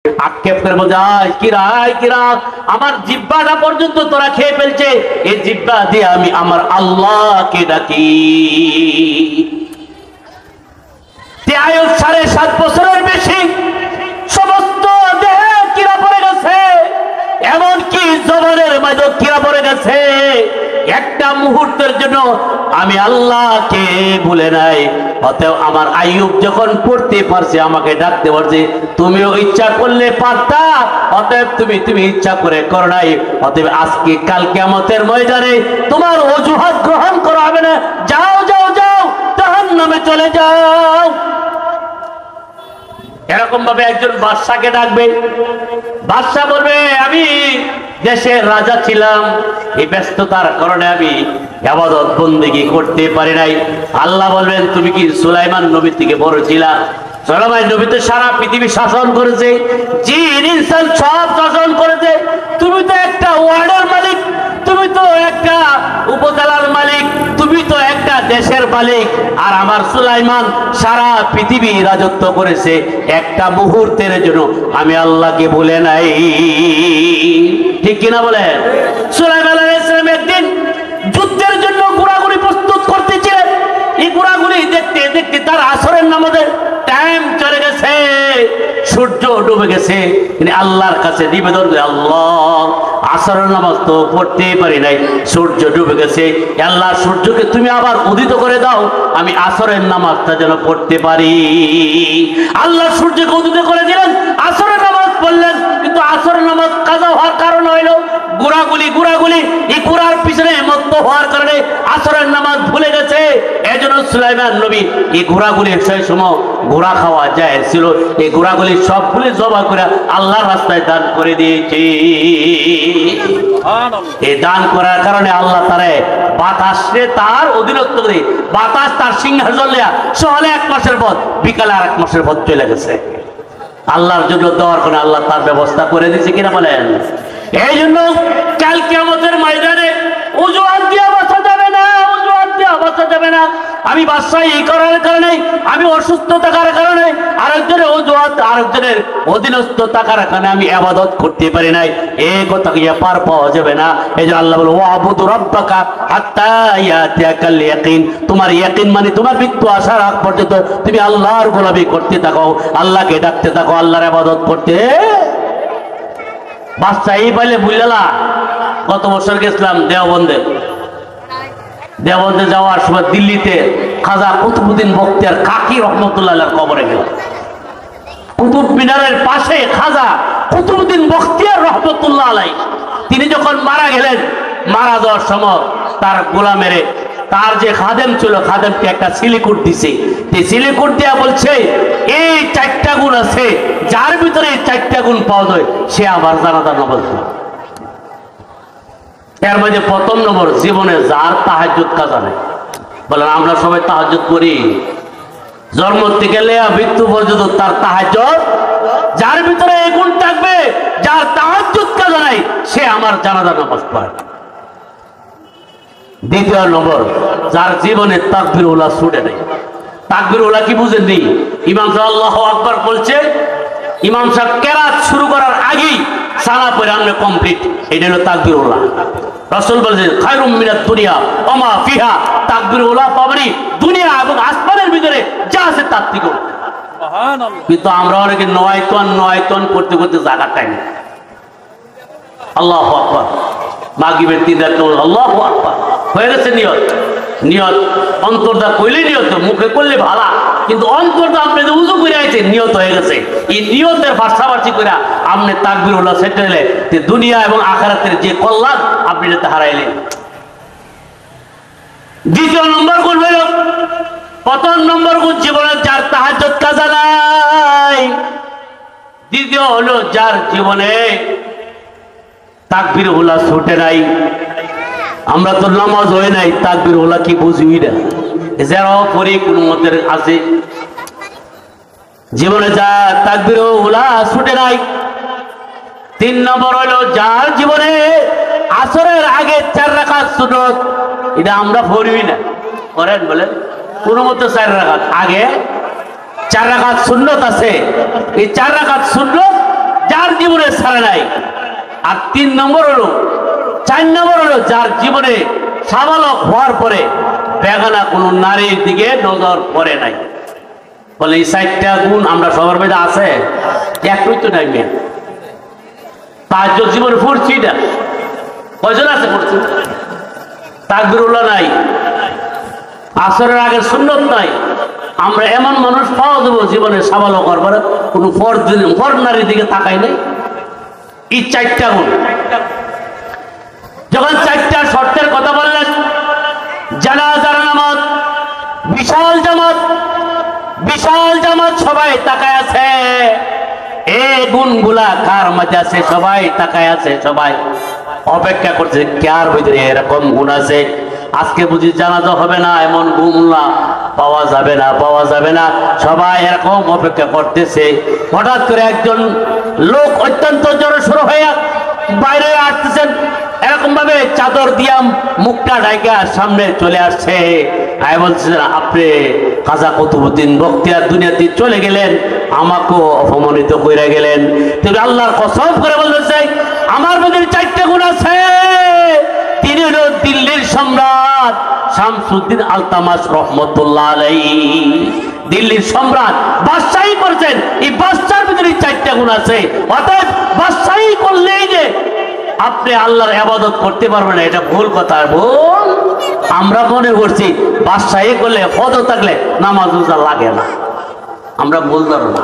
আক্ষেপ করে বলছে, আয় কিরা আমার জিহ্বাটা পর্যন্ত তোরা খেয়ে ফেলছে, এই জিহ্বা দিয়ে আমি আমার আল্লাহকে ডাকি। আয়ু 7.5 বছরের বেশি সমস্ত দেহে কিরা পড়ে গেছে, এমনকি জবানের মাঝে কিরা পড়ে গেছে। একটা মুহূর্তের জন্য আমি আল্লাহকে ভুলে নাই। অতএব আমার আইয়ুব যখন পড়তে পারছে, আমাকে ডাকতে পারছে, তুমিও ইচ্ছা করলে পারতা, অতএব তুমি ইচ্ছা করে করো নাই। অতএব আজকে কাল কিয়ামতের ময়দানে তোমার অজুহাত গ্রহণ করা হবে না। যাও যাও যাও, জাহান্নামে চলে যাও। এরকম ভাবে একজন বাদশাকে ডাকবে। বাদশা বলবে, আমি দেশের রাজা ছিলাম, এই ব্যস্ততার কারণে আমি ইবাদত বন্দেগী করতে পারি নাই। আল্লাহ বলবেন, তুমি কি সুলাইমান নবী থেকে বড় ছিলা? সুলাইমান নবী তো সারা পৃথিবী শাসন করেছে, জিন ইনসান সব শাসন করেছে। তুমি তো একটা ওয়ার্ডের মালিক, তুমি তো একটা উপজেলার মালিক, তুমি তো একটা দেশের মালিক। আর আমার সুলাইমান সারা পৃথিবী রাজত্ব করেছে, একটা মুহূর্তের জন্য আমি আল্লাহকে ভুলে নাই। ঠিক কিনা বলেন? সুলাইমান আলাইহিস সালাম একদিন যুদ্ধের জন্য ঘোড়াগুলি প্রস্তুত করতেছিলেন। এই ঘোড়াগুলি দেখতে দেখতে তার আসরের নামাজের টাইম চলে গেছে, সূর্য ডুবে গেছে। তিনি আল্লাহর কাছে নিবেদন করে, আল্লাহ আসরের নামাজ তো পড়তে পারি নাই, সূর্য ডুবে গেছে, আল্লাহ সূর্যকে তুমি আবার উদিত করে দাও, আমি আসরের নামাজটা যেন পড়তে পারি। আল্লাহ সূর্যকে উদিত করে দিলেন, আসরের নামাজ পড়লেন। কিন্তু আসরের নামাজ কাজা হওয়ার কারণ হইল ঘোড়াগুলি এই ঘোড়ার পিছনে মত্ত হওয়ার কারণে আসরের নামাজ ভুলে গেছে। এজন্য সুলাইমান নবী এই ঘোড়াগুলি সেই সময় ঘোড়া খাওয়া যায় ছিল, এই ঘোড়াগুলি সবগুলি জবাই করে আল্লাহর রাস্তায় দান করে দিয়েছে। এই দান করার কারণে আল্লাহ তারে বাতাসে তার অধীনস্থ করে, বাতাস তার সিংহাসন লিয়া সকালে 1 মাসের পথ, বিকালে আর 1 মাসের পথ চলে গেছে। আল্লাহর জন্য দেওয়ার কারণে আল্লাহ তার ব্যবস্থা করে দিয়েছে। কিনা বলেন? এই জন্য কাল কিয়ামতের ময়দানে অজুহাত দিয়ে বাঁচা যাবে না, অজুহাত দিয়ে বাঁচা যাবে না। আমি বাদশাহ এই করার কারণে, আমি অসুস্থ থাকার কারণে, আরেকজনের অজুহাত, আরেকজনের অধীনস্থ থাকার কারণে আমি ইবাদত করতে পারি নাই, এই কথা কি পার পাওয়া যাবে না। এই জন্য আল্লাহ বলে, ওয়াবুদু রাব্বাকা হাত্তা ইয়াতিয়াকাল ইয়াকিন। তোমার ইয়াকিন মানে তোমার মৃত্যু আসার আগ পর্যন্ত তুমি আল্লাহর গোলামি করতে থাকো, আল্লাহকে ডাকতে থাকো, আল্লাহর ইবাদত করতে। বাদশা এই বলে বুঝলা, গত বছর গেছিলাম দেওবন্দে যাওয়ার সময় দিল্লিতে খাজা কুতুবউদ্দিন বখতিয়ার কাকি রহমতুল্লাহ আলাইহির কবরে গেলাম। কুতুব মিনারের পাশে খাজা কুতুবউদ্দিন বখতিয়ার রহমতুল্লাহ আলাইহি, তিনি যখন মারা গেলেন, মারা যাওয়ার সময় তার গোলামের, তার যে খাদেম ছিল, খাদেমকে একটা সিলিকুট দিছে। সিলিকুট দিয়া বলছে, এই 4টা গুণ আছে, যার ভিতরে এই 4টা গুণ পাওয়া যায় সে আবার জানাজা নামাজ পড়ে। এর মধ্যে প্রথম নম্বর, জীবনে যার তাহাজ্জুদ কাজা নেই। বলেন, আমরা সবাই তাহাজ্জুদ করি, জন্ম থেকে লেয়া মৃত্যু পর্যন্ত তার তাহাজ্জুদ। যার ভিতরে এই গুণ থাকবে, যার তাহাজ্জুদ কাজা নাই, সে আমার জানাজা নামাজ পড়ে। দ্বিতীয় নম্বর, যার জীবনে তাকবীর উলা ছুটে নেই। তাকবীর উলা কি বুঝেননি? ইমাম সাহেব আল্লাহু আকবার বলছে, ইমাম সাহেব কেরাত শুরু করার আগেই সালা পড়ে আমরা কমপ্লিট, এটা হলো তাকবীর উলা। রাসূল বলেছেন, খায়রুম মিনাদ দুনিয়া ওয়া মা ফিহা। তাকবীর উলা পাবনি দুনিয়া এবং আসমানের ভিতরে যা আছে তার থেকে। সুবহানাল্লাহ। কিন্তু আমরা অনেকে নয়তন করতে করতে জায়গা পাই না। আল্লাহু আকবার, মাগরিবের 3 রাকাত, আল্লাহু আকবার হয়ে গেছে। নিয়ত অন্তর্দা কইলে নিয়ত, মুখে করলে ভালা, কিন্তু অন্তর্দা আপনি যে উযু করে আইছেন নিয়ত হয়ে গেছে। এই নিয়তের পাশাপাশি করে আপনি তাকবীর উল্লাহ সেটা হলে দুনিয়া এবং আখিরাতের যে কল্যাণ আপনি যেতে হারাইলেন। দ্বিতীয় নম্বর গুণ হইল, প্রথম নম্বর গুণ জীবনে যার তাহাজ্জুদ কাজা নাই। দ্বিতীয় হলো যার জীবনে তাকবীর উল্লাহ ছুটে নাই। আমরা তো নামাজ হয় নাই, তাকবীর উল্লাহ কি বুঝি না, যারাও পড়ি কোনো মতের আছে, জীবনে যা তাকবীর উল্লাহ ছুটে নাই। 3 নম্বর হলো যার জীবনে আসরের আগে 4 রাকাত সুন্নত, এটা আমরা পড়ি না। করেন বলেন? কোনো মতে 4 রাকাত আগে 4 রাকাত সুন্নত আছে, এই 4 রাকাত সুন্নত জীবনে ছাড়ে নাই। আর 3 নম্বর হলো 4 নম্বর হলো যার জীবনে সাবালক হওয়ার পরে বেগানা কোনো নারীর দিকে নজর পড়ে নাই। বলে এই 4টা গুণ আমরা সবার মধ্যে আছে, একই তো নাই। মেয়ে 5 জন জীবনে পড়ছি না, কয়জন আছে পড়ছি? তাকবীরুল্লাহ নাই, আসরের আগের সুন্নত নাই। আমরা এমন মানুষ পাওয়া দেবো জীবনে সাবালক হওয়ার পরে কোনো পর নারীর দিকে তাকাই নাই। এই 4টা গুণ যখন 4টা শর্তের কথা বললেন, জানাজার নামাজ বিশাল জামাত সবাই তাকায় আছে। এই গুণগুলা কার মধ্যে আছে? সবাই তাকায় আছে, সবাই অপেক্ষা করছে কার ভিতরে এরকম গুণ আছে। আজকে বুঝি জানাজা হবে না, এমন গুণগুলা পাওয়া যাবে না। সবাই এরকম অপেক্ষা করতেছে। হঠাৎ করে একজন লোক অত্যন্ত জোরসোর হয়ে বাইরে আসতেছেন, এরকম ভাবে চাদর দিয়া মুখটা ঢাকা সামনে চলে আসছে। আয় বলছেন, আপনি খাজা কুতুবউদ্দিন বখতিয়ার দুনিয়াতে চলে গেলেন, আমাকেও অপমানিত করে গেলেন। তুমি আল্লাহর কসম করে বলতেছে আমার মধ্যে 4টা গুণ আছে। তিনি হলো দিল্লির সম্রাট শামসুদ্দিন আলতামাস রহমতুল্লাহ আলাইহি। দিল্লির সম্রাট বাদশাহী করেছেন, এই বাদশার ভিতরে 4টা গুণ আছে। অতএব বাদশাহী করলেই যে আপনি আল্লাহর ইবাদত করতে পারবেন না, এটা ভুল কথা। ভুল আমরা মনে করছি বাদশাহী করলে পদ থাকলে নামাজ রোজা লাগে না, আমরা ভুল ধারণা।